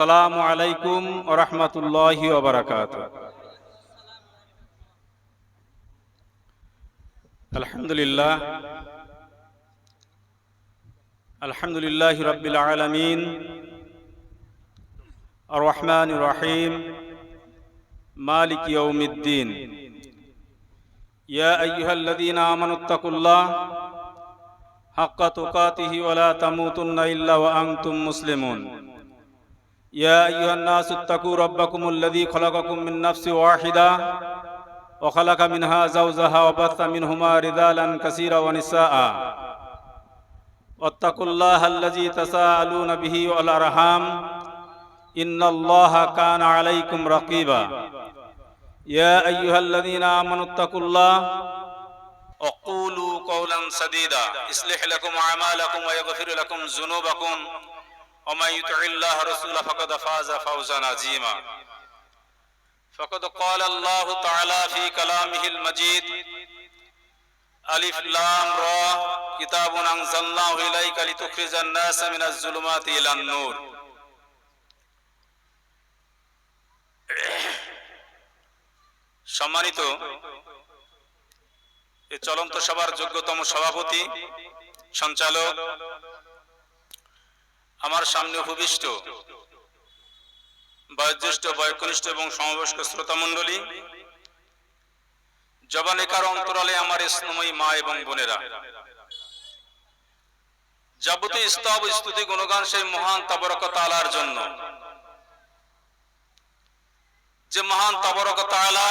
আসসালামু আলাইকুম ওয়া রাহমাতুল্লাহি ওয়া বারাকাতুহু। আলহামদুলিল্লাহ আলহামদুলিল্লাহি রাব্বিল আলামিন আর রহমানির রহিম মালিক ইয়াউমিদ্দিন। ইয়া আইয়ুহাল্লাযীনা আমানুত্তাকুল্লাহ হাক্কা তুকাতিহি ওয়া লা তামুতুন্না ইল্লা ওয়া আনতুম মুসলিমুন। يا أيها الناس اتقوا ربكم الذي خلقكم من نفس واحدة وخلق منها زوجها وبث منهما رجالا كثيرا ونساء واتقوا الله الذي تساءلون به والأرحام إن الله كان عليكم رقيبا يا أيها الذين آمنوا اتقوا الله وقولوا قولا سديدا يصلح لكم أعمالكم ويغفر لكم ذنوبكم ومن يطع الله ورسوله فقد فاز فوزا عظيما فقد قال الله تعالى في كلامه المجيد ألف لام را كتاب أنزلناه إليك لتخرج الناس من الظلمات إلى النور। সম্মানিত এই চলন্ত সভার যোগ্যতম সভাপতি সঞ্চালক, আমার সামনে উপবিষ্ট বয়োজ্যেষ্ঠ বয়োকনিষ্ঠ এবং সমবয়স্ক শ্রোতা মণ্ডলী, জবানেকার অন্তরালে আমার স্নেহময়ী মা এবং বোনেরা, যাবতীয় স্তব স্তুতি গুণগান সেই মহান তাবারক তাআলার জন্য, যে মহান তাবারক তাআলা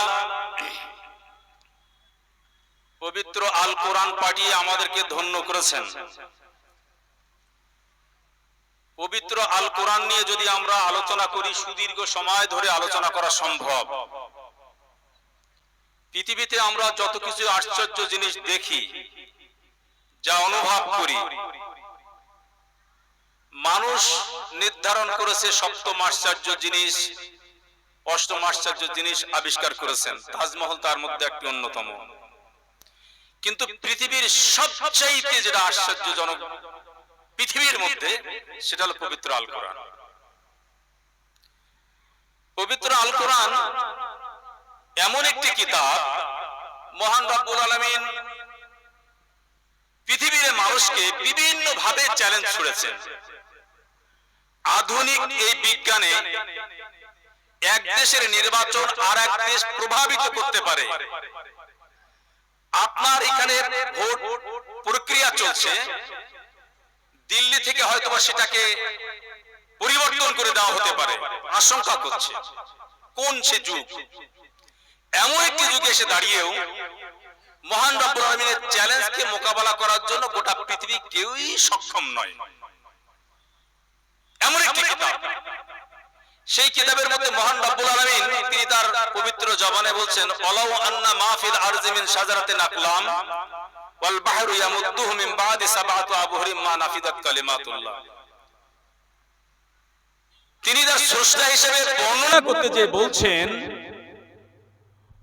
পবিত্র আল কোরআন পাঠিয়ে আমাদেরকে ধন্য করেছেন। পবিত্র আল কোরআন নিয়ে যদি আমরা আলোচনা করি, সুদীর্ঘ সময় ধরে আলোচনা করা সম্ভব। পৃথিবীতে আমরা যত কিছু আশ্চর্য জিনিস দেখি, যা অনুভব করি, মানুষ নির্ধারণ করেছে সপ্তম আশ্চর্য জিনিস, অষ্টম আশ্চর্য জিনিস আবিষ্কার করেছেন। তাজমহল তার মধ্যে একটি অন্যতম। কিন্তু পৃথিবীর সবচাইতে যেটা আশ্চর্যজনক পৃথিবীর মধ্যে, সেটা হলো পবিত্র আল কোরআন। পবিত্র আল কোরআন এমন একটি কিতাব, মহান রব্বুল আলামিন পৃথিবীর মানুষকে বিভিন্ন ভাবে চ্যালেঞ্জ ছুড়েছেন। আধুনিক এই বিজ্ঞানে এক দেশের নির্বাচন আর এক দেশ প্রভাবিত করতে পারে। আপনার এখানে ভোট প্রক্রিয়া চলছে, দিল্লি থেকে হয়তো সেটাকে পরিবর্তন করে দেওয়া হতে পারে, আশঙ্কা করছে। কোন সে যুগ! এমন একটি যুগে এসে দাঁড়িয়েও মহান রব্বুল আলামিনের চ্যালেঞ্জকে মোকাবেলা করার জন্য গোটা পৃথিবী কেউই সক্ষম নয়। এমন একটি কিতাব, সেই কিতাবের মধ্যে মহান রব্বুল আলামিন তিনি তার পবিত্র জবানে বলছেন, ওয়ালাউ আন্না মা ফিল আরজি মিন শাজারাতিন আকলাম ওয়াল বাহরু ইয়ামুদ্দুহু মিন বাদি সাবআতি আবহুরিম মা নাফিদাত কালিমাতুল্লাহ। তিনি তার স্রষ্টা হিসেবে বর্ণনা করতে যে বলছেন,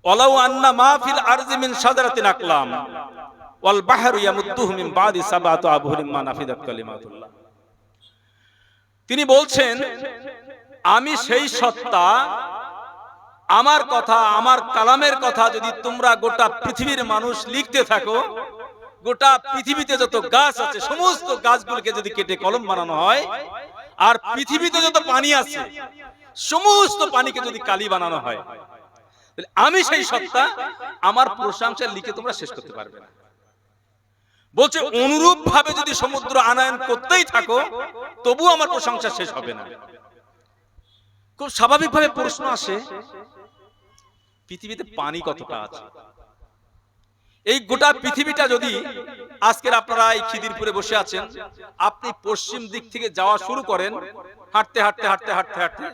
ওয়ালাউ আন্না মা ফিল আরজি মিন শাজারাতিন আকলাম ওয়াল বাহরু ইয়ামুদ্দুহু মিন বাদি সাবআতি আবহুরিম মা নাফিদাত কালিমাতুল্লাহ। তিনি বলছেন, আমি সেই সত্তা, আমার কথা, আমার কালামের কথা যদি তোমরা গোটা পৃথিবীর মানুষ লিখতে থাকো, গোটা পৃথিবীতে যত গাছ আছে সমস্ত গাছগুলোকে যদি কেটে কলম বানানো হয়, আর পৃথিবীতে যত পানি আছে সমস্ত পানিকে যদি কালি বানানো হয়, আমি সেই সত্তা, আমার প্রশংসা লিখে তোমরা শেষ করতে পারবে না। বলছে অনুরূপ ভাবে যদি সমুদ্র আনয়ন করতেই থাকো, তবু আমার প্রশংসা শেষ হবে না। খুব স্বাভাবিকভাবে প্রশ্ন আসে, পৃথিবীতে পানি কতটা আছে? এই গোটা পৃথিবীটা যদি, আজকের আপনারা এই খিদিরপুরে বসে আছেন, আপনি পশ্চিম দিক থেকে যাওয়া শুরু করেন, হাঁটতে হাঁটতে হাঁটতে হাঁটতে হাঁটতে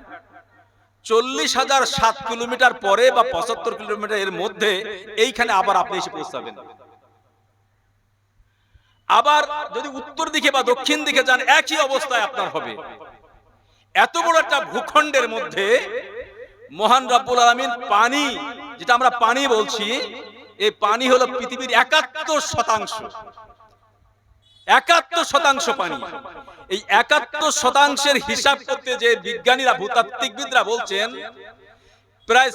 40,007 কিলোমিটার পরে বা 75 কিলোমিটার এর মধ্যে এইখানে আবার আপনি এসে পৌঁছাবেন। আবার যদি উত্তর দিকে বা দক্ষিণ দিকে যান, একই অবস্থায় আপনার হবে। এত বড় একটা ভূখণ্ডের মধ্যে মহান রব্বুল আলামিন পানি, যেটা আমরা পানি বলছি, এই পানি হলো পৃথিবীর 71%। 71% পানি। এই 71%-এর হিসাব করতে যে বিজ্ঞানীরা, ভূতাত্ত্বিকবিদরা বলছেন প্রায়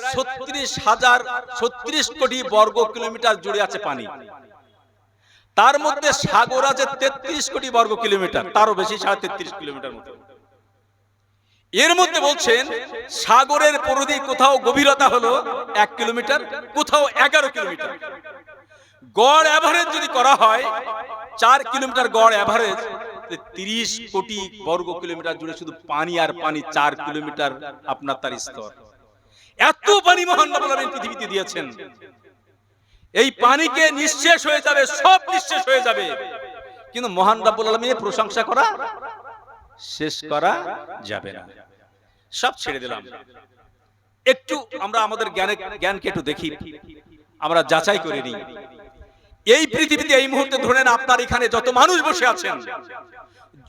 36 কোটি বর্গ কিলোমিটার জুড়ে আছে পানি। তার মধ্যে সাগর আছে 33 কোটি বর্গ কিলোমিটার, তারও বেশি, 33.5 কিলোমিটার মতো। এর মধ্যে বলছেন সাগরের পরিধি কোথাও গভীরতা হলো 1 কিলোমিটার, কোথাও 11 কিলোমিটার। গড় এভারেজ যদি করা হয় 4 কিলোমিটার গড় এভারেজ, 30 কোটি বর্গ কিলোমিটার জুড়ে শুধু পানি আর পানি, 4 কিলোমিটার আপনার তার স্তর। এত পানি মহান রব্বুল আলামিন পৃথিবীতে দিয়েছেন। এই পানিকে নিঃশেষ হয়ে যাবে, সব নিঃশেষ হয়ে যাবে, কিন্তু মহান রব্বুল আলামিনের প্রশংসা করা শেষ করা যাবে না। সব ছেড়ে দিলাম, একটু আমরা আমাদের জ্ঞানকে একটু দেখি, আমরা যাচাই করে নিই। এই পৃথিবীতে এই মুহূর্তে ধরেন আপনার এখানে যত মানুষ বসে আছেন,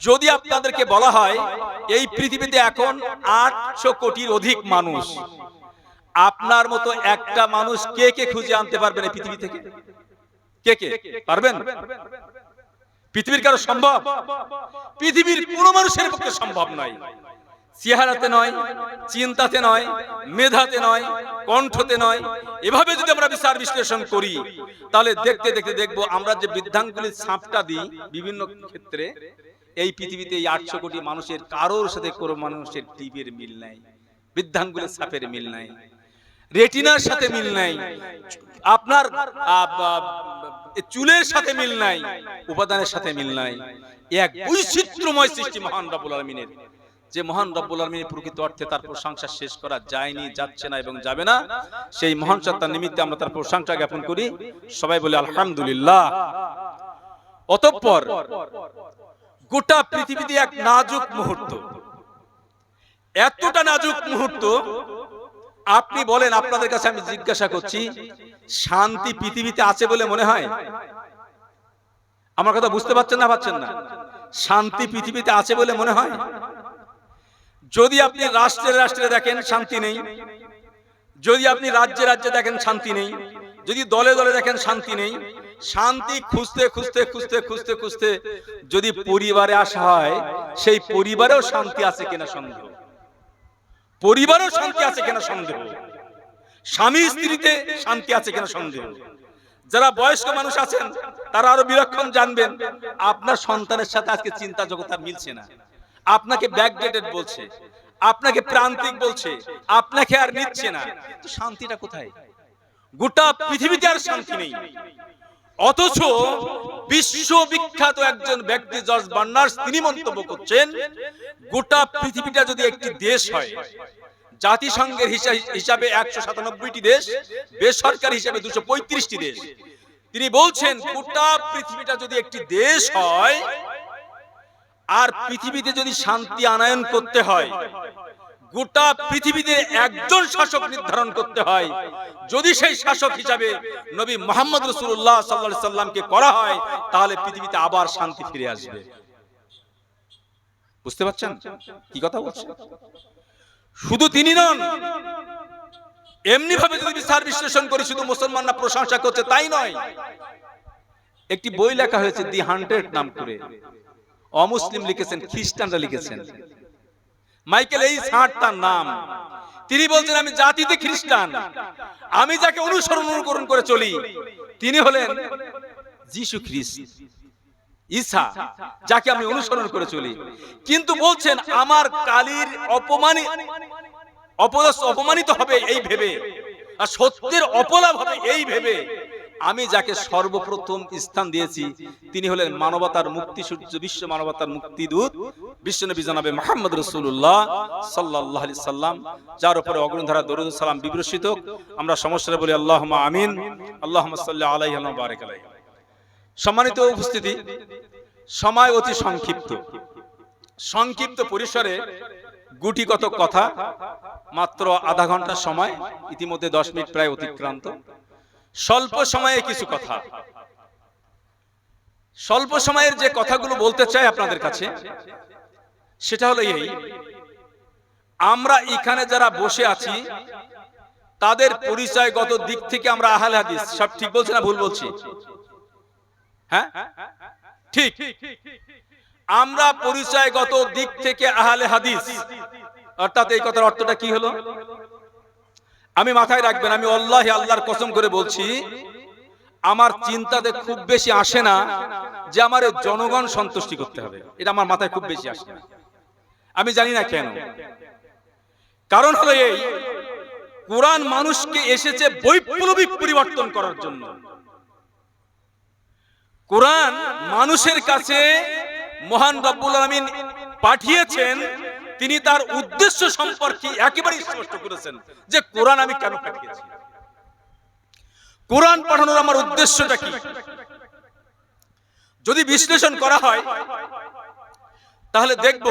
যদি আপনাদেরকে বলা হয় এই পৃথিবীতে এখন 800 কোটির অধিক মানুষ, আপনার মতো একটা মানুষ কে কে খুঁজে আনতে পারবেন এই পৃথিবী থেকে? কে কে পারবেন? পৃথিবীর কারো সম্ভব? পৃথিবীর কোনো মানুষের পক্ষে সম্ভব নয়। চেহারাতে নয়, চিন্তাতে নয়, মেধাতে নয়, কণ্ঠতে নয়। এভাবে যদি আমরা বিচার বিশ্লেষণ করি, তাহলে দেখতে দেখতে দেখবো আমরা যে বৃদ্ধাঙ্গুলির ছাপটা দিই বিভিন্ন ক্ষেত্রে, এই পৃথিবীতে এই 800 কোটি মানুষের কারোর সাথে কোনো মানুষের টিপের মিল নাই, বৃদ্ধাঙ্গুলের ছাপের মিল নাই, রেটিনার সাথে মিল নাই, আপনার চুলের সাথে মিল নাই, উপাদানের সাথে মিল নাই। এক বৈচিত্র্যময় সৃষ্টি মহান রব্বুল আলামিনের, যে মহান রব্বুল আলামিনের প্রকৃত অর্থে তার প্রশংসা শেষ করা যায়নি, যাচ্ছে না এবং যাবে না। সেই মহান সত্তার নিমিত্তে আমরা তার প্রশংসা জ্ঞাপন করি, সবাই বলে আলহামদুলিল্লাহ। অতঃপর গোটা পৃথিবীতে এক নাজুক মুহূর্ত, এতটা নাজুক মুহূর্ত, আপনি বলেন, আপনাদের কাছে আমি জিজ্ঞাসা করছি, শান্তি পৃথিবীতে আছে বলে মনে হয়? আমার কথা বুঝতে পারছেন না? পাচ্ছেন না? শান্তি পৃথিবীতে আছে বলে মনে হয়? যদি আপনি রাষ্ট্রে রাষ্ট্রে দেখেন শান্তি নেই, যদি আপনি রাজ্যে রাজ্যে দেখেন শান্তি নেই, যদি দলে দলে দেখেন শান্তি নেই। শান্তি খুঁজতে খুঁজতে খুঁজতে খুঁজতে খুঁজতে যদি পরিবারে আসা হয়, সেই পরিবারেও শান্তি আছে কিনা সন্দেহ, পরিবারেও শান্তি আছে কিনা সন্দেহ, স্বামী স্ত্রীতে শান্তি আছে কিনা সন্দেহ। যারা বয়স্ক মানুষ আছেন তারা আরো বিলক্ষণ জানবেন, আপনার সন্তানের সাথে আজকে চিন্তা জগৎ আর মিলছে না, আপনাকে ব্যাকডেটেড বলছে, আপনাকে প্রান্তিক বলছে, আপনাকে আর নিচ্ছে না। তো শান্তিটা কোথায়? গোটা পৃথিবীতে আর শান্তি নেই। অথচ বিশ্ববিখ্যাত একজন ব্যক্তি জর্জ বার্নার্স তিনি মন্তব্য করছেন, গোটা পৃথিবীটা যদি একটি দেশ হয়, জাতিসংঘের হিসাবে 197টি দেশ, বেসরকারি হিসাবে 235টি দেশ, তিনি বলছেন গোটা পৃথিবীটা যদি একটি দেশ হয়, আর পৃথিবীতে যদি শান্তি আনয়ন করতে হয়, গোটা পৃথিবীতে একজন শাসক নির্ধারণ করতে হয়, যদি সেই শাসক হিসাবে নবী মুহাম্মদ রাসূলুল্লাহ সাল্লাল্লাহু আলাইহি সাল্লামকে করা হয়, তাহলে পৃথিবীতে আবার শান্তি ফিরে আসবে। বুঝতে পারছেন কি কথা বলছেন? শুধু তিনি নন, এমনি ভাবে যদি বিচার বিশ্লেষণ করি, শুধু মুসলমানরা প্রশংসা করছে তাই নয়। একটি বই লেখা হয়েছে দি 100 নাম করে, অমুসলিম লিখেছেন, খ্রিস্টানরা লিখেছেন, মাইকেল এইচ হার্ট তার নাম। তিনি বলছেন আমি জাতিতে খ্রিস্টান, আমি যাকে অনুসরণ করে চলি তিনি হলেন যিশু খ্রিস্ট, ঈসা, যাকে আমি অনুসরণ করে চলি। কিন্তু বলছেন আমার কালির অপমানিত হবে এই ভেবে, আর সত্যের অপলাভ হবে এই ভেবে, আমি যাকে সর্বপ্রথম স্থান দিয়েছি তিনি হলেন মানবতার মুক্তি সূর্য, বিশ্ব মানবতার মুক্তিদূত বিশ্বনবী জনাবে মুহাম্মদ রাসূলুল্লাহ সাল্লাল্লাহু আলাইহি সাল্লাম, যার উপরে অগ্নিধারা দরুদ ও সালাম বিবর্ষিত। আমরা সমস্যারে বলি আল্লাহুম্মা আমিন, আল্লাহুম্মা সাল্লি আলাইহি ওয়া বারিক আলাইহি। সম্মানিত উপস্থিতি, সময় অতি সংক্ষিপ্ত, সংক্ষিপ্ত পরিসরে গুটিগত কথা, মাত্র আধা ঘন্টা সময়, ইতিমধ্যে 10 মিনিট প্রায় অতিক্রান্ত। স্বল্প সময়ে কিছু কথা, স্বল্প সময়ের যে কথাগুলো বলতে চাই আপনাদের কাছে, সেটা হলো এই, আমরা এখানে যারা বসে আছি তাদের পরিচয়গত দিক থেকে আমরা আহলে হাদিস, সব ঠিক বলছি না ভুল বলছি? হ্যাঁ, ঠিক আমরা পরিচয়গত দিক থেকে আহলে হাদিস, অর্থাৎ এই কথার অর্থটা কি হলো আমি মাথায় রাখবেন, আমি আল্লাহি আল্লাহর কসম করে বলছি, আমার চিন্তাতে খুব বেশি আসে না যে আমার জনগণ সন্তুষ্টি করতে হবে, এটা আমার মাথায় খুব বেশি আসে না। আমি জানি না কেন, কারণ হলো এই কোরআন মানুষকে এসেছে বৈপ্লবিক পরিবর্তন করার জন্য। কোরআন মানুষের কাছে মহান রব্বুল আলামিন পাঠিয়েছেন, তিনি তার উদ্দেশ্য সম্পর্কে একেবারে স্পষ্ট করেছেন যে কোরআন আমি কেন পাঠিয়েছি, কোরআন পাঠানোর আমার উদ্দেশ্যটা কি। যদি বিশ্লেষণ করা হয় তাহলে দেখব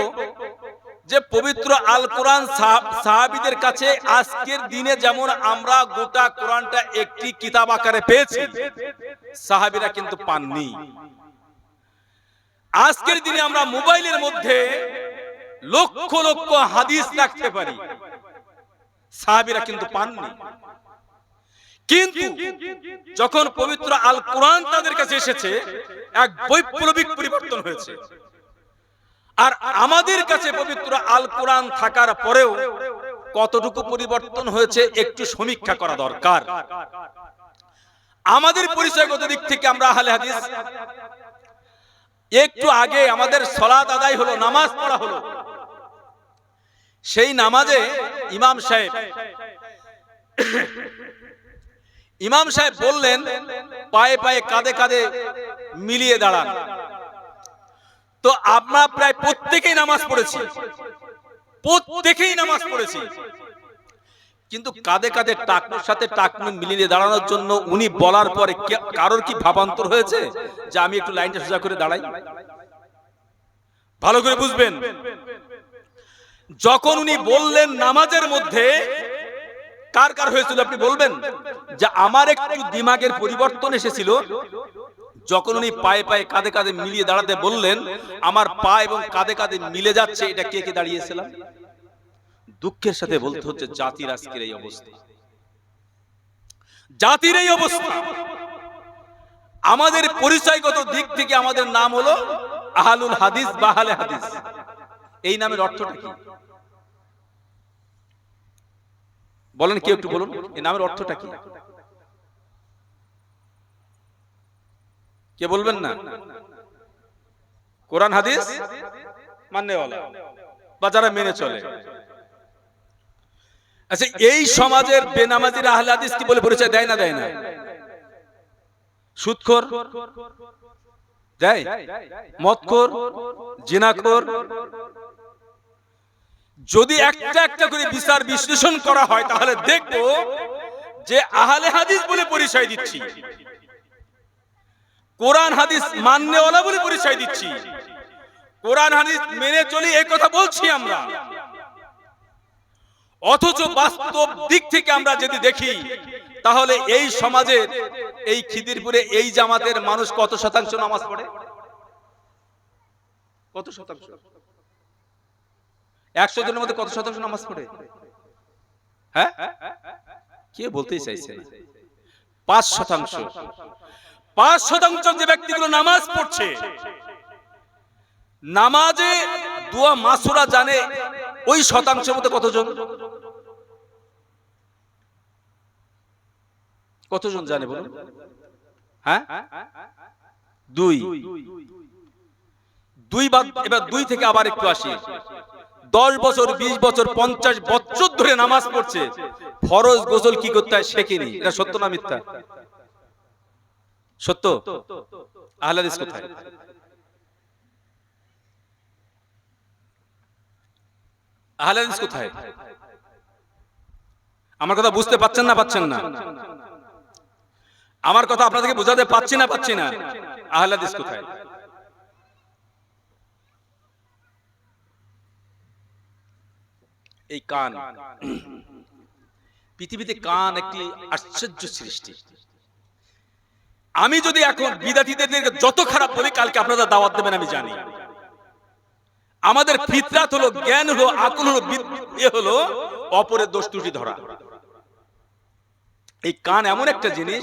যে পবিত্র আল কোরআন সাহাবীদের কাছে আজকের দিনে যেমন আমরা গোটা কোরআনটা একটি কিতাব আকারে পেয়েছি, সাহাবীরা কিন্তু পাননি। আজকের দিনে আমরা মোবাইলের মধ্যে লক্ষ লক্ষ হাদিস রাখতে পারি, সাহাবীরা কিন্তু পাননি। কিন্তু যখন পবিত্র আল কোরআন তাদের কাছে এসেছে, এক বৈপ্লবিক পরিবর্তন হয়েছে। আর আমাদের কাছে পবিত্র আল কোরআন থাকার পরেও কতটুকু পরিবর্তন হয়েছে একটু সমীক্ষা করা দরকার। আমাদের পরিচয়গত দিক থেকে আমরা আহলে হাদিস। একটু আগে আমাদের সালাত আদায় হলো, নামাজ পড়া হলো, সেই নামাজে ইমাম সাহেব বললেন পায়ে পায়ে কাঁধে কাঁধে মিলিয়ে দাঁড়ান। তো আমরা প্রায় প্রত্যেকেই নামাজ পড়েছি, কিন্তু কাঁধে কাঁধে টাকনুর সাথে টাকনু মিলিয়ে দাঁড়ানোর জন্য উনি বলার পরে কারোর কি ভাবান্তর হয়েছে যে আমি একটু লাইনটা সোজা করে দাঁড়াই? ভালো করে বুঝবেন, যখন উনি বললেন নামাজের মধ্যে কার কার হয়েছিল আপনি বলবেন যে আমার একটু দিমাগের পরিবর্তন এসেছিল যখন উনি পায়ে পায়ে কাঁধে কাঁধে মিলিয়ে দাঁড়াতে বললেন। আমার পা এবং কাঁধে কাঁধে মিলে যাচ্ছে, এটা কে কে দাঁড়িয়েছিলাম? দুঃখের সাথে বলতে হচ্ছে জাতির আজকের এই অবস্থা, জাতির এই অবস্থা। আমাদের পরিচয়গত দিক থেকে আমাদের নাম হলো আহলুল হাদিস বা আহলে হাদিস। এই নামের অর্থটা কি বলেন, কেউ একটু বলুন, এই নামের অর্থটা কি? কে বলবেন না? কোরআন হাদিস মাননেওয়ালা বা যারা মেনে চলে। আচ্ছা, এই সমাজের বেনামাজিরা আহলে হাদিস কি বলে পরিচয় দেয় না? দেয় না? সুদখোর দেয়, মদখোর, জিনাখোর। যদি একটা একটা করে বিচার বিশ্লেষণ করা হয় তাহলে দেখবো যে আহলে হাদিস বলে পরিচয় দিচ্ছি, কোরআন হাদিস মাননেওয়ালা বলে পরিচয় দিচ্ছি, কোরআন হাদিস মেনে চলি, এই কথা বলছি আমরা। অথচ বাস্তব দিক থেকে আমরা যদি দেখি তাহলে এই সমাজের এই খিদিরপুরে এই জামাতের মানুষ কত শতাংশ নামাজ পড়ে? কত শতাংশ? 100 জনের মধ্যে কত শতাংশ নামাজ পড়ে? হ্যাঁ, কে বলতেই চাইছে? 5%। 5% যে ব্যক্তিগুলো নামাজ পড়ছে, নামাজে দোয়া মাসুরা জানে, ওই শতাংশের মধ্যে কতজন? কতজন জানে বলুন? হ্যাঁ, 2 বাদ। এবার 2 থেকে আবার একটু আসি। 10 বছর, 20 বছর, 50 বছর ধরে নামাজ পড়ছে, ফরজ গোসল কি করতে হয় শেখেনি। এটা সত্য না মিথ্যা? সত্য। আহলে হাদিস কোথায়? আহলে হাদিস কোথায়? আমার কথা বুঝতে পাচ্ছেন না? পাচ্ছেন না? আমার কথা আপনাদেরকে বোঝাতে পাচ্ছি না? পাচ্ছি না? আহলে হাদিস কোথায়? এই কান, পৃথিবীতে কান একটি আশ্চর্য সৃষ্টি। আমি যদি এখন বিদাতীদের যত খারাপ বলি, কালকে আপনারা দাওয়াত দেবেন আমি জানি। আমাদের ফিতরাত হলো, জ্ঞান হলো, আকল হলো, হলো অপরের দোষ ত্রুটি ধরা। এই কান এমন একটা জিনিস,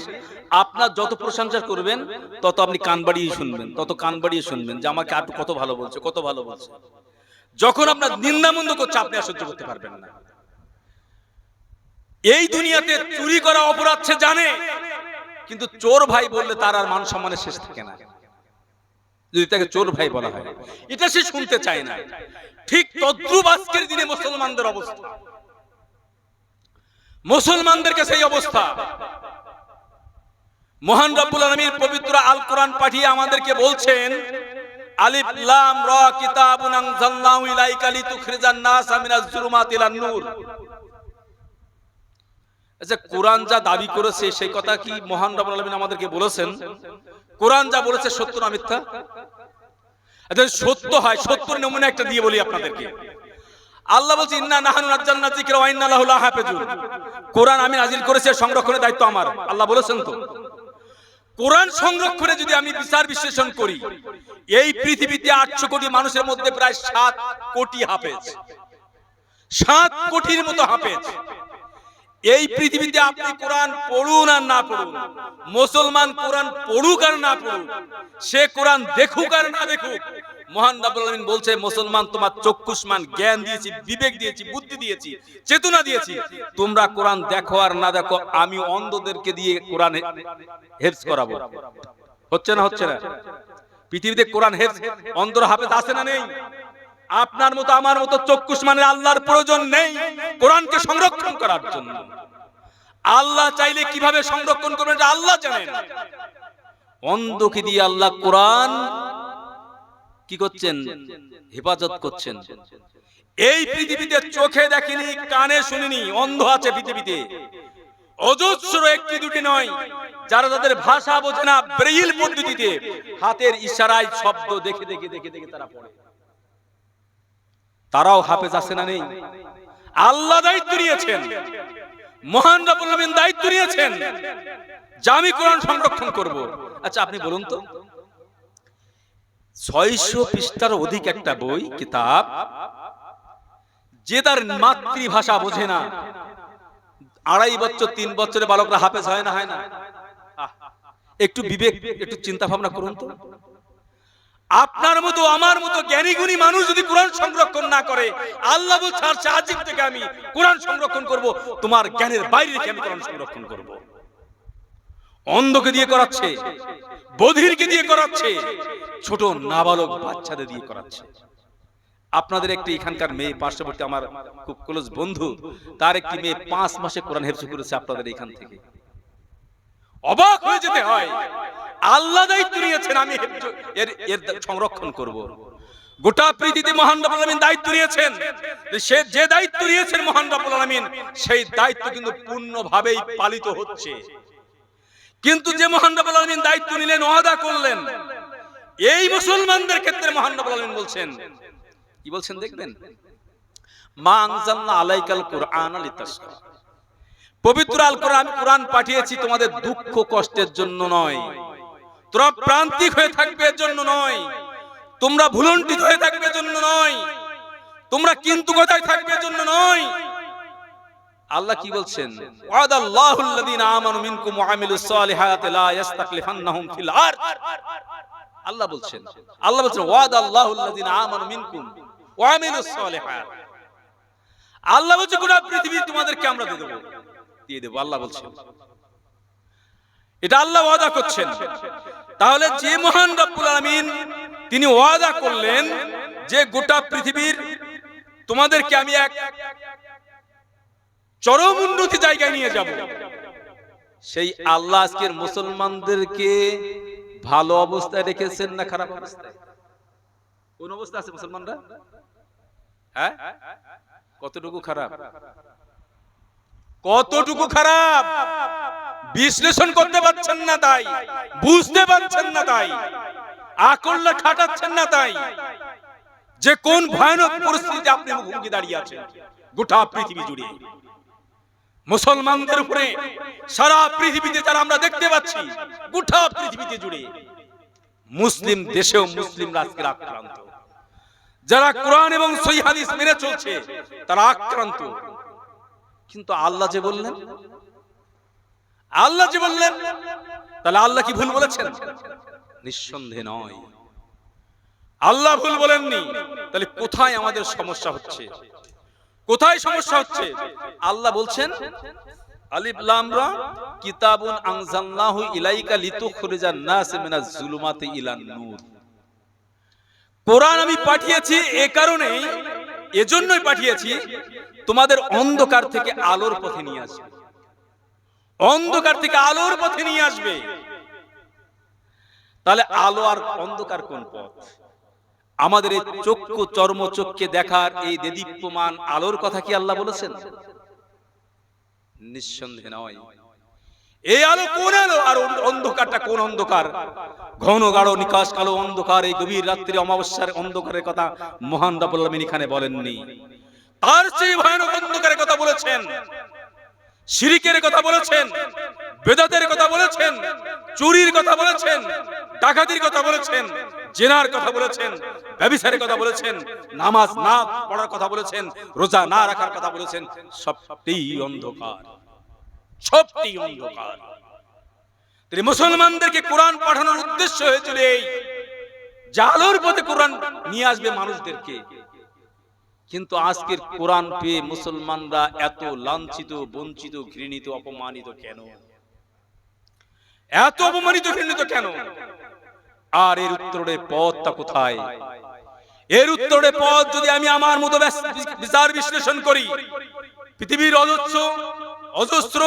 আপনার যত প্রশংসা করবেন তত আপনি কান বাড়িয়ে শুনবেন, তত কান বাড়িয়ে শুনবেন যে আমাকে আর কত ভালো বলছে, কত ভালো বলছে। যখন আপনার নিন্দামন্দ করছে আপনি আর সহ্য করতে পারবেন না। এই দুনিয়াতে চুরি করা অপরাধ সে জানে, কিন্তু চোর ভাই বললে তার আর মান সম্মানের শেষ থাকে না। যদি তাকে চোর ভাই বলা হয় এটা সে শুনতে চায় না। ঠিক তদ্রুপ আজকের দিনে মুসলমানদের অবস্থা, মুসলমানদেরকে সেই অবস্থা। মহান রব্বুল আলামিন পবিত্র আল কোরআন পাঠিয়ে আমাদেরকে বলছেন, আলিফ লাম রা কিতাবুন আনজালনাহু ইলাইকা লিতুখরিজান নাসা মিনাজ যুলুমাতি ইলান নূর। আচ্ছা, কোরআন যা দাবি করেছে সেই কথা কি মহান রব্বুল আলামিন আমাদেরকে বলেছেন? কোরআন যা বলেছে সত্য না মিথ্যা? আচ্ছা, সত্য হয়, সত্যর নমুনা একটা দিয়ে বলি আপনাদেরকে। আল্লাহ বলছে, ইন্না নাহনু নাযালনা যিকরা ওয়া ইন্না লাহু লাহাফিজুন। কোরআন আমি নাযিল করেছি, সংরক্ষণের দায়িত্ব আমার। আল্লাহ বলেছেন তো। কোরআন সংরক্ষণে যদি আমি বিচার বিশ্লেষণ করি, এই পৃথিবীতে 800 কোটি মানুষের মধ্যে প্রায় 7 কোটি হাফেজ, 7 কোটির মতো হাফেজ। এই পৃথিবীতে আপনি কোরআন পড়ুন আর না পড়ুন, মুসলমান কোরআন পড়ুক আর না পড়ুক, সে কোরআন দেখুক আর না দেখুক, মহান রব্বুল আলামিন বলছে, মুসলমান তোমার চক্ষুষ্মান জ্ঞান দিয়েছি, বিবেক দিয়েছি, বুদ্ধি দিয়েছি, চেতনা দিয়েছি, তোমরা কোরআন দেখো আর না দেখো, আমি অন্ধদেরকে দিয়ে কোরআন হেফজ করাবো। হচ্ছে না? হচ্ছে না? পৃথিবীতে কোরআন হেফজ অন্ধর হাফেজ আছে না নেই? আপনার মতো আমার মতো চক্ষুষ্মানের আল্লাহর প্রয়োজন নেই কোরআনকে সংরক্ষণ করার জন্য। আল্লাহ চাইলে কিভাবে সংরক্ষণ করবেন এটা আল্লাহ জানেন। অন্ধকে দিয়ে আল্লাহ কোরআন কি করছেন? হেফাজত করছেন। এই পৃথিবীতে চোখে দেখিনি, কানে শুনিনি, অন্ধ আছে পৃথিবীতে অজস্র, একটি দুটি নয়, যারা তাদের ভাষা বোঝে না, ব্রেইল পদ্ধতিতে হাতের ইশারায় শব্দ দেখে দেখে দেখে দেখে তারা পড়ে। তারাও হাফেজ আছে না নেই? আল্লাহ দায়িত্ব নিয়েছেন, মহান রব্বুল আলামিন দায়িত্ব নিয়েছেন যে আমি কোরআন সংরক্ষণ করব। আচ্ছা, আপনি বলুন তো, 600 পৃষ্ঠার অধিক একটা বই, কিতাব, যে তার মাতৃভাষা বোঝে না, 2.5 বছর 3 বছরের বালকরা হাফেজ হয় না? হয় না? একটু বিবেক, একটু চিন্তা ভাবনা করুন তো। আপনার মতো আমার মতো জ্ঞানী গুণী মানুষ যদি কোরআন সংরক্ষণ না করে, আল্লাহ বলছে আজ থেকে আমি কোরআন সংরক্ষণ করব, তোমার জ্ঞানের বাইরে রেখে আমি কোরআন সংরক্ষণ করব। অন্ধকে দিয়ে করাচ্ছে, বধিরকে দিয়ে করাচ্ছে, ছোট নাবালক বাচ্চাদের দিয়ে করাচ্ছে। আপনাদের একটি এখানকার মেয়ে, পার্শ্ববর্তী আমার খুব ক্লোজ বন্ধু, তার একটি মেয়ে 5 মাসে কোরআন হেফজ করেছে আপনাদের এখান থেকে। অবাক হয়ে যেতে হয়। আল্লাহ দায়িত্ব নিয়েছেন, আমি এর সংরক্ষণ করব। গোটা পৃথিবীতে মহান রব্বুল আলামিন দায়িত্ব নিয়েছেন। সে যে দায়িত্ব নিয়েছেন মহান রব্বুল আলামিন, সেই দায়িত্ব কিন্তু পূর্ণভাবেই পালিত হচ্ছে। কিন্তু যে মহান রব্বুল আলামিন দায়িত্ব নিলেন, ওয়াদা করলেন, এই মুসলমানদের ক্ষেত্রে মহান রব্বুল আলামিন বলছেন, কি বলছেন দেখবেন, মা আনজালনা আলাইকাল কুরআনা লিতাশকা। পবিত্র আল কোরআন, আমি কোরআন পাঠিয়েছি তোমাদের দুঃখ কষ্টের জন্য নয়, তোমরা প্রান্তিক হয়ে থাকবে এর জন্য নয়, তোমরা ভুলন্টিত হয়ে থাকবে এর জন্য নয়, তোমরা কিন্তু কথায় থাকবে এর জন্য নয়। আল্লাহ কি বলছেন? ওয়াদাল্লাহুল্লাযীনা আমানু মিনকুম ওয়া আমিলুস সালিহাতি লা ইস্তাখলিফান্নাহুম ফিল আরদ। আল্লাহ বলছেন, ওয়াদাল্লাহুল্লাযীনা আমানু মিনকুম ওয়া আমিলুস সালিহাত। আল্লাহ বলছে গোটা পৃথিবী তোমাদেরকে আমরা দিয়ে দেব। আল্লাহ বলছেন, এটা আল্লাহ ওয়াদা করছেন। তাহলে যে মহান রব্বুল আলামিন তিনি ওয়াদা করলেন যে গোটা পৃথিবীর তোমাদেরকে আমি এক চরম উন্নতি জায়গায় নিয়ে যাব, সেই আল্লাহ আজকের মুসলমানদেরকে ভালো অবস্থায় রেখেছেন না খারাপ অবস্থায়? কোন অবস্থা আছে মুসলমানরা? হ্যাঁ, কতটুকু খারাপ? কতটুকু খারাপ বিশ্লেষণ করতে পারছেন না, তাই বুঝতে পারছেন না, তাই আকল খাটাচ্ছেন না, তাই যে কোন ভয়ানক পরিস্থিতিতে আপনি মুখোমুখি দাঁড়িয়ে আছেন গোটা পৃথিবী জুড়ে। মুসলমানদের উপরে সারা পৃথিবীতে যারা আমরা দেখতে পাচ্ছি, গোটা পৃথিবীতে জুড়ে মুসলিম দেশেও মুসলিমরা আজকে আক্রান্ত। যারা কোরআন এবং সহিহ হাদিস মেনে চলছে তারা আক্রান্ত। কিন্তু আল্লাহ যে বললেন, আল্লাহ যে বললেন, তাহলে আল্লাহ কি ভুল বলেছেন? নিঃসন্দেহে নয়, আল্লাহ ভুল বলেননি। তাহলে কোথায় আমাদের সমস্যা হচ্ছে? কোথায় সমস্যা হচ্ছে? আল্লাহ বলছেন আলিফ লাম রা কিতাবুন আনজালনাহু ইলাইকা লিতুখরিজান নাস মিনাজ যুলুমাতি ইলান নূর। কোরআন আমি পাঠিয়েছি এই কারণেই, এজন্যই পাঠিয়েছি তোমাদের অন্ধকার থেকে আলোর পথে নিয়ে আসবে, অন্ধকার থেকে আলোর পথে নিয়ে আসবে। তাহলে আলো আর অন্ধকার কোন পথ? আমাদের এই চক্ষু চর্মচক্ষে দেখার এই দেদীপ্যমান আলোর কথা কি আল্লাহ বলেছেন? নিঃসন্দেহে নয়। এই আলো কোন আলো আর অন্ধকারটা কোন অন্ধকার? ঘন গাঢ় নিকাশ কালো অন্ধকার, এই গভীর রাত্রি অমাবস্যার অন্ধকারের কথা মহান রব্বুল আলামিন এখানে বলেননি। তার চেয়ে ভয়ানক অন্ধকারের কথা বলেছেন, শিরকের কথা বলেছেন, বেদাতের কথা বলেছেন, চুরির কথা বলেছেন, ডাকাতির কথা বলেছেন, জেনার কথা বলেছেন, ব্যভিচারের কথা বলেছেন, নামাজ না পড়ার কথা বলেছেন, রোজা না রাখার কথা বলেছেন। সবটাই অন্ধকার, সবটাই অন্ধকার। মুসলমানদেরকে কোরআন পাঠানোর উদ্দেশ্য হয়েছিল এই যে আলোর পথে কোরআন নিয়ে আসবে মানুষদেরকে। কিন্তু আজকের কোরআন পেয়ে মুসলমানরা এত লাঞ্ছিত, বঞ্চিত, ঘৃণিত, অপমানিত কেন? এত অপমানিত, ঘৃণিত কেন? আর এর উত্তরের পথটা কোথায়? এর উত্তরের পথ যদি আমি আমার মতো বিচার বিশ্লেষণ করি, পৃথিবীর অজস্র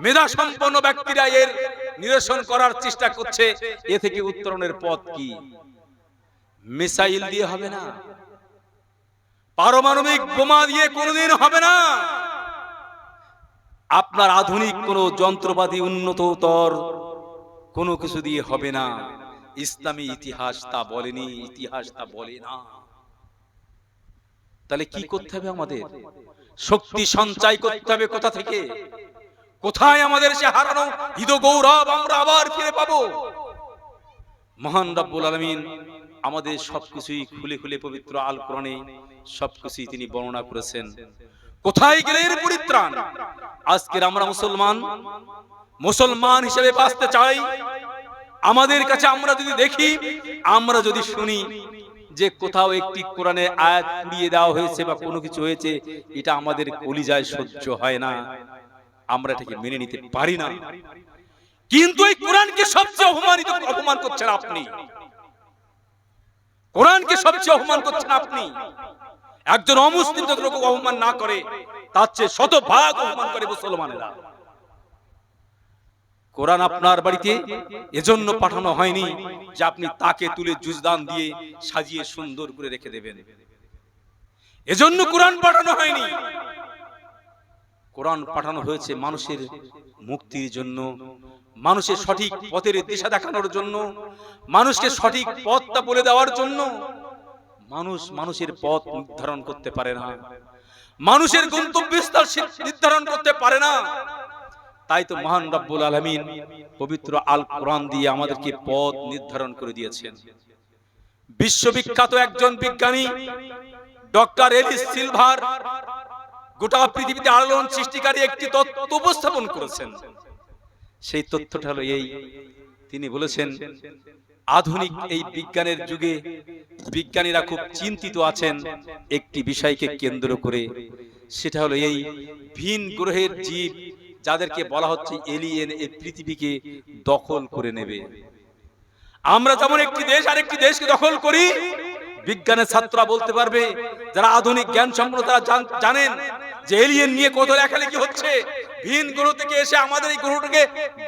মেধা সম্পন্ন ব্যক্তিরা এর নিরসন করার চেষ্টা করছে। এ থেকে উত্তরণের পথ কি? মিসাইল দিয়ে হবে না, পারমাণবিক বোমা দিয়ে কোনোদিন হবে না, আপনার আধুনিক কোন যন্ত্রপাতি উন্নততর কোনো কিছু দিয়ে হবে না। ইসলামী ইতিহাস তা বলেনি, ইতিহাস তা বলে না। তাহলে কি করতে হবে? আমাদের শক্তি সঞ্চয় করতে হবে কোথা থেকে? কোথায় আমাদের সে হারানো ঈদ গৌরব আমরা আবার ফিরে পাবো? মহান রব্বুল আলামিন আমাদের সবকিছুই খুলে খুলে পবিত্র আল কোরআনে সবকিছুই তিনি বর্ণনা করেছেন। কোথায় গেলে এর পরিত্রাণ? আজকের আমরা মুসলমান হিসেবে বাঁচতে চাই। আমাদের কাছে আমরা যদি দেখি, আমরা যদি শুনি যে কোথাও একটি কোরআনে আয়াত পুড়িয়ে দেওয়া হয়েছে বা কোনো কিছু হয়েছে, এটা আমাদের কলিজায় সহ্য হয় না, আমরা এটাকে মেনে নিতে পারি না। কিন্তু এই কোরআনকে সবচেয়ে অপমান করছেন আপনি, কোরআনকে সবচেয়ে অপমান করছেন আপনি। একজন অমুসলিম যতটুকু অপমান না করে, তার চেয়ে শতভাগ অপমান করে মুসলমানেরা। কোরআন আপনার বাড়িতে এজন্য পাঠানো হয়নি যে আপনি তাকে তুলে জুজদান দিয়ে সাজিয়ে সুন্দর করে রেখে দেবেন। এজন্য কোরআন পাঠানো হয়নি। কোরআন পাঠানো হয়েছে মানুষের মুক্তির জন্য, মানুষের সঠিক পথের দিশা দেখানোর জন্য, মানুষকে সঠিক পথটা বলে দেওয়ার জন্য। মানুষের পথ নির্ধারণ করতে পারে না, মানুষের গন্তব্যস্থল নির্ধারণ করতে পারে না। তাই তো মহান রব্বুল আলামিন পবিত্র আল কোরআন দিয়ে আমাদেরকে পথ নির্ধারণ করে দিয়েছেন। বিশ্ববিখ্যাত একজন বিজ্ঞানী ডক্টর এলিস সিলভার গোটা পৃথিবীতে আলোড়ন সৃষ্টিকারী একটি তত্ত্ব উপস্থাপন করেছেন। সেই তথ্যটা হলো এই, তিনি বলেছেন আধুনিক এই বিজ্ঞানের যুগে বিজ্ঞানীরা খুব চিন্তিত আছেন একটি বিষয়কে কেন্দ্র করে। সেটা হলো এই ভিন গ্রহের জীব, যাদেরকে বলা হচ্ছে এলিয়েন, এই পৃথিবীকে দখল করে নেবে। আমরা যেমন একটি দেশ আরেকটি দেশকে দখল করি, বিজ্ঞানের ছাত্ররা বলতে পারবে, যারা আধুনিক জ্ঞান সম্পন্ন তারা জানেন যে এলিয়েন নিয়ে কত লেখালেখি হচ্ছে, ভিন গ্রহ থেকে এসে আমাদের এই গ্রহটাকে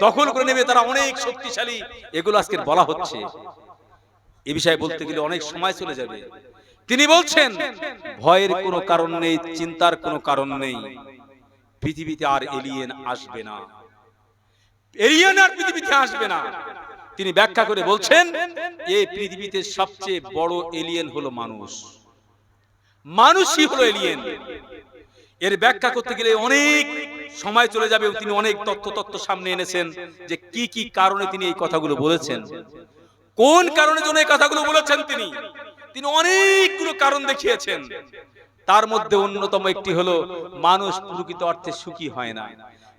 দখল করে নেবে, তারা অনেক শক্তিশালী, এগুলো আজকে বলা হচ্ছে। এই বিষয়ে বলতে গেলে অনেক সময় চলে যাবে। তিনি বলছেন ভয়ের কোনো কারণ নেই, চিন্তার কোনো কারণ নেই, পৃথিবীতে আর এলিয়েন আসবে না, এলিয়েন আর পৃথিবীতে আসবে না। তিনি ব্যাখ্যা করে বলছেন এই পৃথিবীতে সবচেয়ে বড় এলিয়েন হলো মানুষ, মানুষই হলো এলিয়েন। এর ব্যাখ্যা করতে গেলে অনেক সময় চলে যাবে। তিনি অনেক তথ্য সামনে এনেছেন যে কি কি কারণে তিনি এই কথাগুলো বলেছেন, কোন কারণে জন্য এই কথাগুলো বলেছেন। তিনি অনেকগুলো কারণ দেখিয়েছেন। তার মধ্যে অন্যতম একটি হলো মানুষ প্রকৃত অর্থে সুখী হয় না।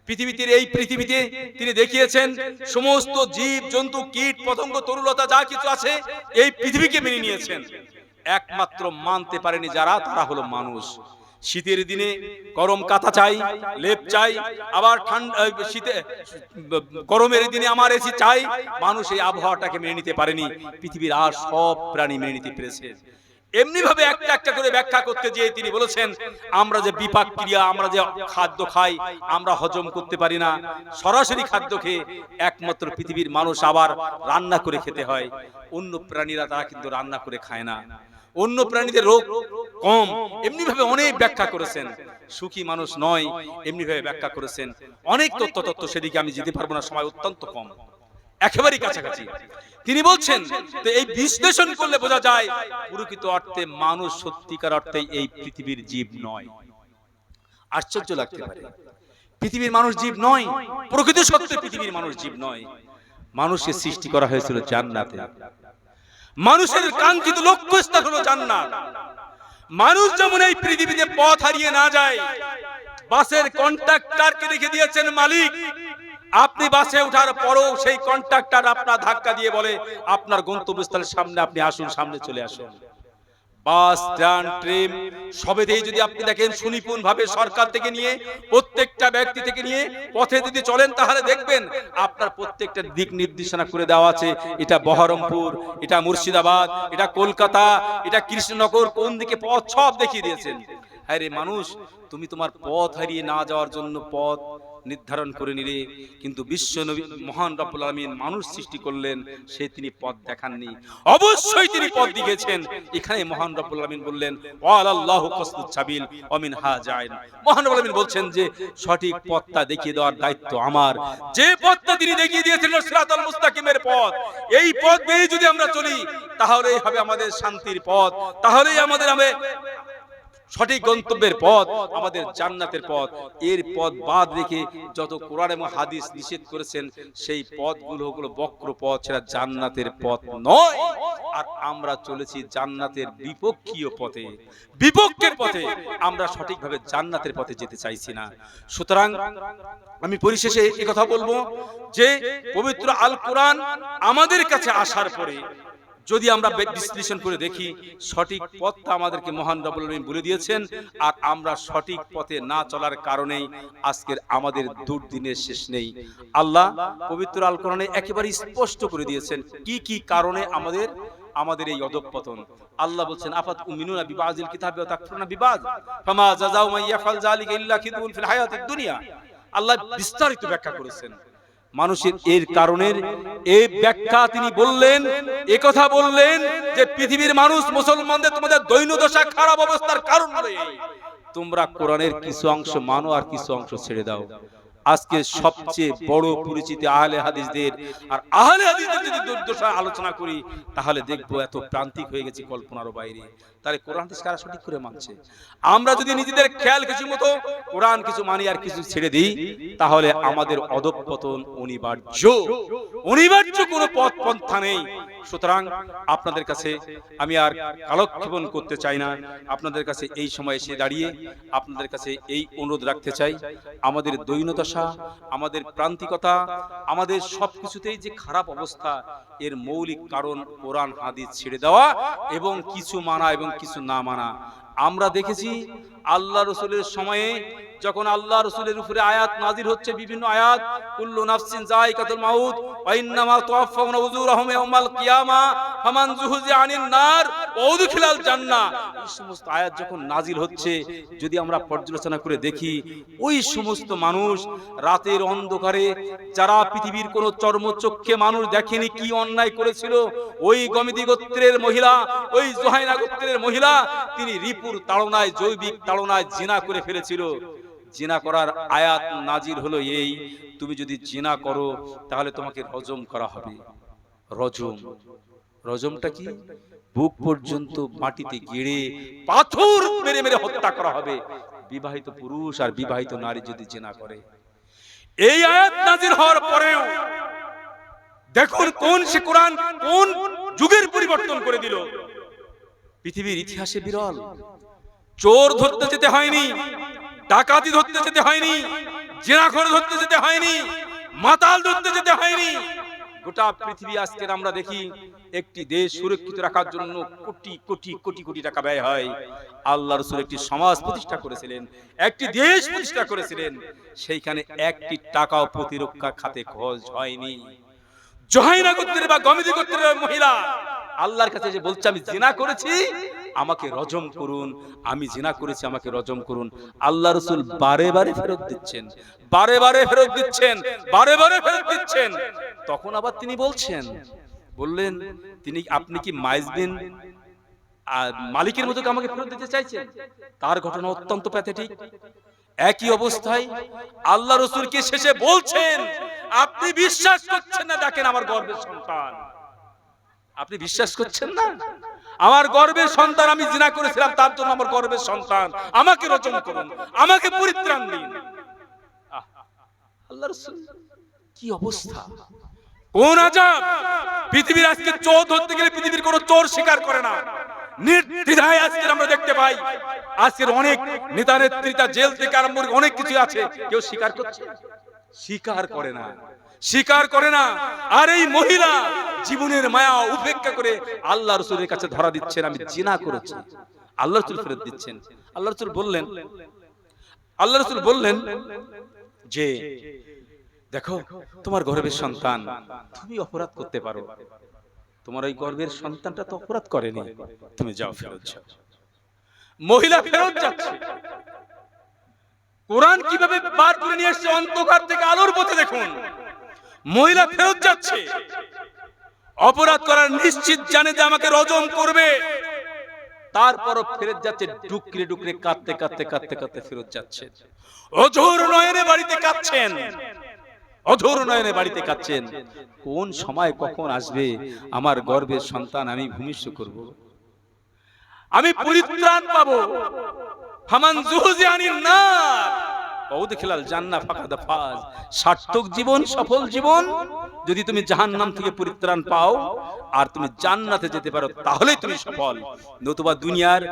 পৃথিবীতে তিনি দেখিয়েছেন সমস্ত জীব জন্তু কীট পতঙ্গ তরুলতা যা কিছু আছে এই পৃথিবীকে মেনে নিয়েছেন। একমাত্র মানতে পারেনি যারা, তারা হলো মানুষ। শীতের দিনে গরম কাঁথা চাই, লেপ চাই, আবার গরমের দিনে আমার এসি চাই। মানুষ এই আবহাওয়াটাকে মেনে নিতে পারেনি, পৃথিবীর আর সব প্রাণী মেনে নিতে পেরেছে। এমনি ভাবে একটা একটা করে ব্যাখ্যা করতে গিয়ে তিনি বলেছেন, আমরা যে বিপাক ক্রিয়া, আমরা যে খাদ্য খাই, আমরা হজম করতে পারি না। সরাসরি খাদ্য খেয়ে একমাত্র পৃথিবীর মানুষ আবার রান্না করে খেতে হয়। অন্য প্রাণীরা তারা কিন্তু রান্না করে খায় না, অন্য প্রাণীদের রোগ কম। এমনি ভাবে অনেক ব্যাখ্যা করেছেন। সুখী মানুষ নয়, এমনি ভাবে ব্যাখ্যা করেছেন। অনেক তত্ত্ব সেদিকে আমি যেতে পারবো না, সময় অত্যন্ত কম, একেবারেই কাছাকাছি। তিনি বলছেন তো এই বিশ্লেষণ করলে বোঝা যায় প্রকৃত অর্থে মানুষ সত্যিকার অর্থে এই পৃথিবীর জীব নয়। আশ্চর্য লাগতে পারে, পৃথিবীর মানুষ জীব নয়, প্রকৃত সত্যে পৃথিবীর মানুষ জীব নয়। মানুষের সৃষ্টি করা হয়েছিল জান্নাতে। মানুষের কাঙ্ক্ষিত লক্ষ্যস্থান হলো জান্নাত। মানুষ যেমন এই পৃথিবীতে পথ হারিয়ে না যায়, বাসের কন্ট্রাক্টরকে রেখে দিয়েছেন মালিক। আপনি বাসে ওঠার পরও সেই কন্ট্রাক্টর আপনার ধাক্কা দিয়ে বলে আপনার গন্তব্যস্থলের সামনে আপনি আসুন, সামনে চলে আসুন। বাস, ট্রেন, ট্রেন সবেতেই যদি আপনি দেখেন সুনিপুণ ভাবে সরকার থেকে নিয়ে প্রত্যেকটা ব্যক্তি থেকে নিয়ে পথে যদি চলেন, তাহলে দেখবেন আপনার প্রত্যেকটা দিক নির্দেশনা করে দেওয়া আছে। এটা বহরমপুর, এটা মুর্শিদাবাদ, এটা কলকাতা, এটা কৃষ্ণনগর, কোন দিকে পথ সব দেখিয়ে দিয়েছেন। হ্যাঁ রে মানুষ, তুমি তোমার পথ হারিয়ে না যাওয়ার জন্য পথ নির্ধারণ করে নিলে, কিন্তু বিশ্ব নবী মহান রব্বুল আলামিন মানুষ সৃষ্টি করলেন, সে তিনি পথ দেখাননি। অবশ্যই তিনি পথ দেখিয়েছেন। এখানে মহান রব্বুল আলামিন বললেন ওয়ালাল্লাহু কাসদুস সাবিল ওয়া মিনহা জাইন। মহান রব্বুল আলামিন বলছেন যে সঠিক পথটা দেখিয়ে দেওয়ার দায়িত্ব আমার। যে পথটা তিনি দেখিয়ে দিয়েছিলেন সিরাতাল মুস্তাকিমের পথ, এই পথ বেয়ে যদি আমরা চলি তাহলেই হবে আমাদের শান্তির পথ, তাহলেই আমাদের সঠিক গন্তব্যের পথ, আমাদের জান্নাতের পথ। এর পথ বাদ রেখে যত কোরআন এবং হাদিস নিষেধ করেছেন সেই পথগুলো হলো বক্র পথ, সেটা জান্নাতের পথ নয়। আর আমরা চলেছি জান্নাতের বিপক্ষীয় পথে, বিপক্ষের পথে। আমরা সঠিকভাবে জান্নাতের পথে যেতে চাইছি না। সুতরাং আমি পরিশেষে এই কথা বলবো যে পবিত্র আল কোরআন আমাদের কাছে আসার পরে যদি আমরা বিশ্লেষণ করে দেখি, সঠিক পথটা আমাদেরকে মহান রব্বুল আলামিন বলে দিয়েছেন। আর আমরা সঠিক পথে না চলার কারণেই আজকের আমাদের দুর্দিনের শেষ নেই। আল্লাহ পবিত্র আল কোরআনে একেবারে স্পষ্ট করে দিয়েছেন কি কি কারণে আমাদের এই অধঃপতন। আল্লাহ বলছেন আফাত উমিনুনা বিবাযিল কিতাবি ওয়া তাকফুরুনা বিবায ফামা জাযাউ মান ইয়াফআল যালিকা ইল্লা খিযুন ফিল হায়াতিদ দুনিয়া। আল্লাহ বিস্তারিত ব্যাখ্যা করেছেন মানুষের এর কারণের এই ব্যাখ্যা। তিনি বললেন, একথা বললেন যে পৃথিবীর মানুষ মুসলমানদের তোমাদের দৈন্যদশা খারাপ অবস্থার কারণ হলো এই, তোমরা কোরআনের কিছু অংশ মানো আর কিছু অংশ ছেড়ে দাও। আজকে সবচেয়ে বড় পরিচিতি আহলে হাদিসদের, আর আহলে হাদিসদের যদি দুর্দশা আলোচনা করি তাহলে দেখবো এত প্রান্তিক হয়ে গেছে কল্পনারও বাইরে। তাহলে কোরআন হাদিস কারা সঠিক করে মানছে? আমরা যদি নিজেদের খেয়াল কিছু মতো কোরআন কিছু মানি আর কিছু ছেড়ে দিই, তাহলে আমাদের অধঃপতন অনিবার্য, কোনো পথ পন্থা নেই। সুতরাং আপনাদের কাছে আমি আর কালক্ষেপণ করতে চাই না। আপনাদের কাছে এই সময় এসে দাঁড়িয়ে আপনাদের কাছে এই অনুরোধ রাখতে চাই, আমাদের দৈন্যদশা, আমাদের প্রান্তিকতা, আমাদের সবকিছুতেই যে খারাপ অবস্থা, এর মৌলিক কারণ কোরআন হাদিস ছেড়ে দেওয়া এবং কিছু মানা এবং কিছু না মানা। আমরা দেখেছি আল্লাহ রাসূলের সময়ে যখন আল্লাহ রাসূলের উপরে আয়াত নাজির হচ্ছে, বিভিন্ন আয়াত, কুল্লু নাফসিন যায়িকাতুল মাউত ওয়া ইন্নামা তুওয়াফাউনা উজুরাহুম ইয়াওমাল কিয়ামা ফামান যুহজিয়া আনিন নার ওয়া উদখিলাল জান্নাহ, এই সমস্ত আয়াত যখন নাজিল হচ্ছে, যদি আমরা পর্যালোচনা করে দেখি, ওই সমস্ত মানুষ রাতের অন্ধকারে যারা পৃথিবীর কোন চর্মচক্ষে মানুষ দেখেনি কি অন্যায় করেছিল, ওই গমিদি গোত্রের মহিলা, ওই জুহাইনা গোত্রের মহিলা, তিনি রিপুর তাড়নায়, জৈবিক তাড়নায় জিনা করে ফেলেছিল। জিনা করার আয়াত নাজিল হলো এই, তুমি যদি জিনা করো তাহলে তোমাকে রজম করা হবে। রজমটা কি? বুক পর্যন্ত মাটিতে গেড়ে পাথর মেরে মেরে হত্যা করা হবে বিবাহিত পুরুষ আর বিবাহিত নারী যদি জিনা করে। এই আয়াত নাজিল হওয়ার পরেও দেখুন সে কোরআন কোন যুগের পরিবর্তন করে দিল। পৃথিবীর ইতিহাসে বিরল। চোর ধরতে যেতে হয়নি, ডাকাতি ধরতে যেতে হয়নি, জিনাখোর ধরতে যেতে হয়নি, মাতাল ধরতে যেতে হয়নি। গোটা পৃথিবী আজকে আমরা দেখি একটি দেশ সুরক্ষিত রাখার জন্য কোটি কোটি কোটি কোটি টাকা ব্যয় হয়। আল্লাহ রাসূল একটি সমাজ প্রতিষ্ঠা করেছিলেন, একটি দেশ প্রতিষ্ঠা করেছিলেন, সেইখানে একটি টাকাও প্রতিরক্ষা খাতে খরচ হয়নি। জোহাইনা গোত্রের বা গমিদি গোত্রের মহিলা আল্লাহর কাছে যে বলছে আমি জিনা করেছি, আমাকে রজম করুন, আমি জিনা করেছি, আমাকে রজম করুন। আল্লাহ রাসূল বারে বারে ফেরত দিচ্ছেন, বারে বারে ফেরত দিচ্ছেন, বারে বারে ফেরত দিচ্ছেন। তখন আবার তিনি বললেন তিনি আপনি কি মাইজবিন মালিকের মতো আমাকে ফেরত দিতে চাইছেন? তার ঘটনা অত্যন্ত প্যাথেটিক। একই অবস্থায় আল্লাহ রাসূলকে শেষে বলছেন আপনি বিশ্বাস করছেন না, দেখেন আমার গর্ভের সন্তান, আপনি বিশ্বাস করছেন না, আমার গর্ভের সন্তান, আমি জিনা করেছিলাম তার জন্য আমার গর্ভের সন্তান, আমাকে রজম করুন, আমাকে পরিত্রাণ দিন। আল্লাহ রাসূল কি অবস্থা, কোন আযাব! পৃথিবীর আজকে চোর ধরতে গেলে পৃথিবীর কোন চোর স্বীকার করে না, নির্দ্বিধায় আজকে আমরা দেখতে পাই। আজকের অনেক নেতা নেত্রীরা জেল থেকে আরম্ভ করে অনেক কিছু আছে, কেউ স্বীকার করছে? স্বীকার করে না, স্বীকার করে না। আর এই মহিলা জীবনের মায়া উপেক্ষা করে আল্লাহ রাসূলের কাছে ধরা দিচ্ছেন আমি জিনা করেছি। আল্লাহ রাসূল ফেরত দিচ্ছেন। আল্লাহ রাসূল বললেন যে দেখো তোমার গর্ভের সন্তান, তুমি অপরাধ করতে পারো, তোমার ওই গর্ভের সন্তানটা তো অপরাধ করেনি, তুমি যাও, ফেরত যাও। মহিলা ফেরত যাচ্ছে। কোরআন কিভাবে বার করে নিয়ে এসেছে অন্ধকার থেকে আলোর পথে, দেখুন। মহিলা ফেরত যাচ্ছে, অপরাধ করার নিশ্চিত, জানে যে আমাকে রজম করবে, তারপরও ফেরত যাচ্ছে, ডুকরে ডুকরে কাঁদতে কাঁদতে কাঁদতে কাঁদতে ফেরত যাচ্ছে। অঝোর নয়নে বাড়িতে কাঁদছেন, অধর নয়নে বাড়িতে কাঁদছেন। কোন সময় কখন আসবে আমার গর্ভের সন্তান আমি ভূমিষ্ঠ করব, আমি পরিত্রাণ পাবো। ফামান যুহজিয়া আনিন নার ওয়া উদখিলাল জান্নাহ ফাকাদ ফাজ। সার্থক জীবন, সফল জীবন যদি তুমি জাহান্নাম থেকে পরিত্রাণ পাও আর তুমি জান্নাতে যেতে পারো, তাহলেই তুমি সফল। নতুবা দুনিয়ার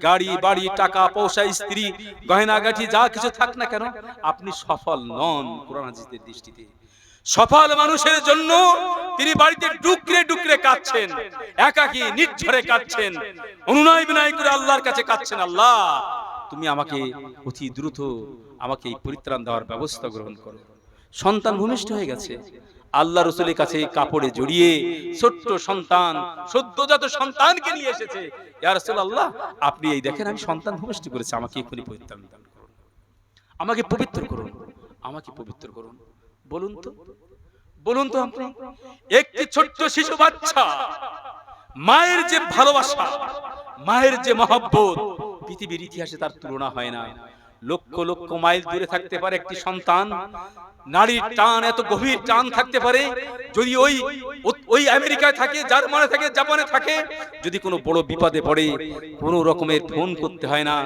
গাড়ি বাড়ি টাকা পয়সা স্ত্রী গয়না গাঠি যা কিছু থাক না কেন, আপনি সফল নন কোরআন হাদিসের দৃষ্টিতে। সফল মানুষের জন্য তিনি বাড়িতে ডুকরে ডুকরে কাঁদছেন, একাকী নির্ঝরে কাঁদছেন, অনুনয় বিনয় করে আল্লাহর কাছে কাঁদছেন, আল্লাহ তুমি আমাকে অতি দ্রুত আমাকে এই পরিত্রাণ দেওয়ার ব্যবস্থা গ্রহণ করো। সন্তান ভূমিষ্ঠ হয়ে গেছে, আল্লাহ রাসূলের কাছে কাপড়ে জড়িয়ে ছোট্ট সন্তান, সদ্যজাত সন্তানকে নিয়ে এসেছে। ইয়া রাসূলুল্লাহ, আপনি এই দেখেন আমি সন্তান ভূমিষ্ঠ করেছি, আমাকে এখনই পরিত্রাণ দান করুন, আমাকে পবিত্র করুন, আমাকে পবিত্র করুন। বলুন তো আপনি, একটি ছোট্ট শিশু বাচ্চা, মায়ের যে ভালোবাসা, মায়ের যে মহব্বত, পৃথিবীর ইতিহাসে তার তুলনা হয় না। লক্ষ লক্ষ মাইল দূরে থাকতে পারে একটি সন্তান, নারীর টান এত গভীর টান থাকতে পারে। যদি ওই আমেরিকায় থাকে, জার্মানে থাকে, জাপানে থাকে, যদি কোনো বড় বিপদে পড়ে কোনো রকমের ফোন করতে হয় না,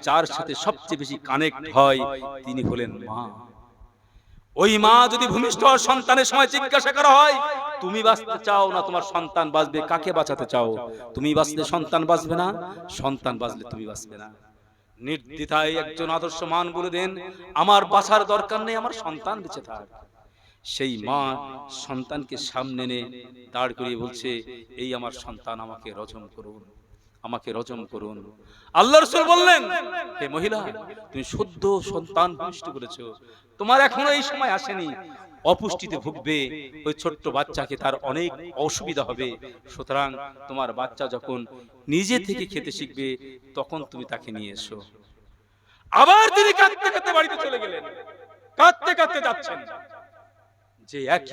যার সাথে সবচেয়ে বেশি কানেক্ট হয় তিনি হলেন মা। ওই মা যদি ভূমিষ্ঠ হওয়ার সন্তানের সময় জিজ্ঞাসা করা হয় তুমি বাঁচতে চাও না তোমার সন্তান বাঁচবে, কাকে বাঁচাতে চাও? তুমি বাঁচলে সন্তান বাঁচবে না, সন্তান বাঁচলে তুমি বাঁচবে না। নির্দ্বিধায় একজন আদর্শ মান বলে দেন আমার বাঁচার দরকার নেই, আমার সন্তান বেঁচে থাক। সেই মা সন্তানকে সামনে এনে দাঁড় করিয়ে বলছে এই আমার সন্তান, আমাকে রজম করুন, আমাকে রজম করুন। আল্লাহ রাসূল বললেন হে মহিলা, তুমি সদ্য সন্তান ভূমিষ্ঠ করেছো, তোমার এখনো এই সময় আসেনি, অপুষ্টিতে ভুগবে, ওই ছোট্ট বাচ্চাকে তার অনেক অসুবিধা হবে, সুতরাং তোমার বাচ্চা যখন নিজে থেকে খেতে শিখবে তখন তুমি তাকে নিয়ে এসো। আবার তিনি কাঁদতে কাঁদতে বাড়িতে চলে গেলেন, কাঁদতে কাঁদতে যাচ্ছেন, যে একই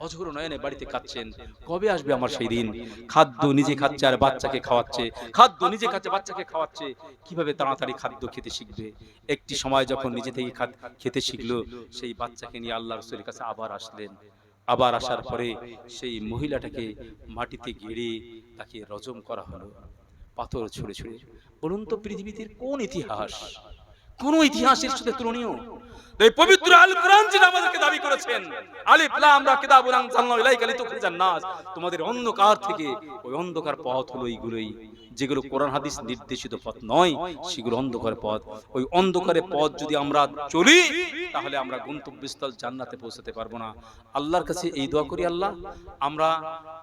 অঝোর নয়নে বাড়িতে কাঁদছেন, কবে আসবে আমার সেই দিন? খাদ্য নিজে খাচ্ছে আর বাচ্চাকে খাওয়াচ্ছে, খাদ্য নিজে খাচ্ছে বাচ্চাকে খাওয়াচ্ছে, কিভাবে তাড়াতাড়ি খাদ্য খেতে শিখবে? একটি সময় যখন নিজে থেকে খেতে শিখলো, সেই বাচ্চাকে নিয়ে আল্লাহ রাসূলের কাছে আবার আসলেন। আবার আসার পরে সেই মহিলাটাকে মাটিতে গেড়ে তাকে রজম করা হলো, পাথর ছুঁড়ে ছুঁড়ে। বলুন তো পৃথিবীতে কোন ইতিহাস, কোন ইতিহাসের সাথে তুলনীয়? এই পবিত্র আল কোরআন যেটা আমাদেরকে দাবি করেছেন, আলিফ লাম রা কিতাবুন আনজালনাহু ইলাইকা লিতুখরিজান নাস, তোমাদের অন্ধকার থেকে, ওই অন্ধকার পথ হলো এইগুলোই, যেগুলো কোরআন হাদিস নির্দেশিত পথ নয়, সেগুলো অন্ধকার পথ। ওই অন্ধকারে পথ যদি আমরা চলি, তাহলে আমরা গন্তব্যস্থল জান্নাতে পৌঁছাতে পারবো না। আল্লাহর কাছে এই দোয়া করি, আল্লাহ আমরা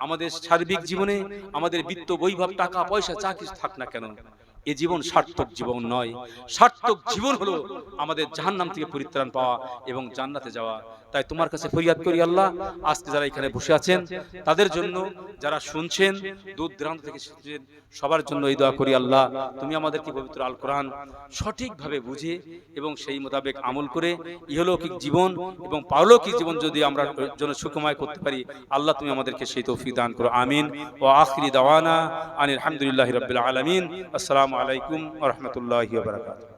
আমাদের সার্বিক জীবনে আমাদের বিত্ত বৈভব টাকা পয়সা যা কিছু থাক না কেন, এই জীবন সার্থক জীবন নয়। সার্থক জীবন হলো আমাদের জাহান্নাম থেকে পরিত্রাণ পাওয়া এবং জান্নাতে যাওয়া। তাই তোমার কাছে ফরিয়াদ করি আল্লাহ, আজকে যারা এখানে বসে আছেন তাদের জন্য, যারা শুনছেন দূর দূরান্ত থেকে শুনছেন, সবার জন্য এই দোয়া করি আল্লাহ, তুমি আমাদেরকে পবিত্র আল কোরআন সঠিকভাবে বুঝে এবং সেই মোতাবেক আমল করে ইহলৌকিক জীবন এবং পারলৌকিক জীবন যদি আমরা জন্য সুখময় করতে পারি, আল্লাহ তুমি আমাদেরকে সেই তৌফিক দান করো। আমিন। ওয়া আখিরি দাওয়ানা আনিল হামদুলিল্লাহি রাব্বিল আলামিন। আসসালামু আলাইকুম ওয়া রাহমাতুল্লাহি ওয়া বারাকাতুহু।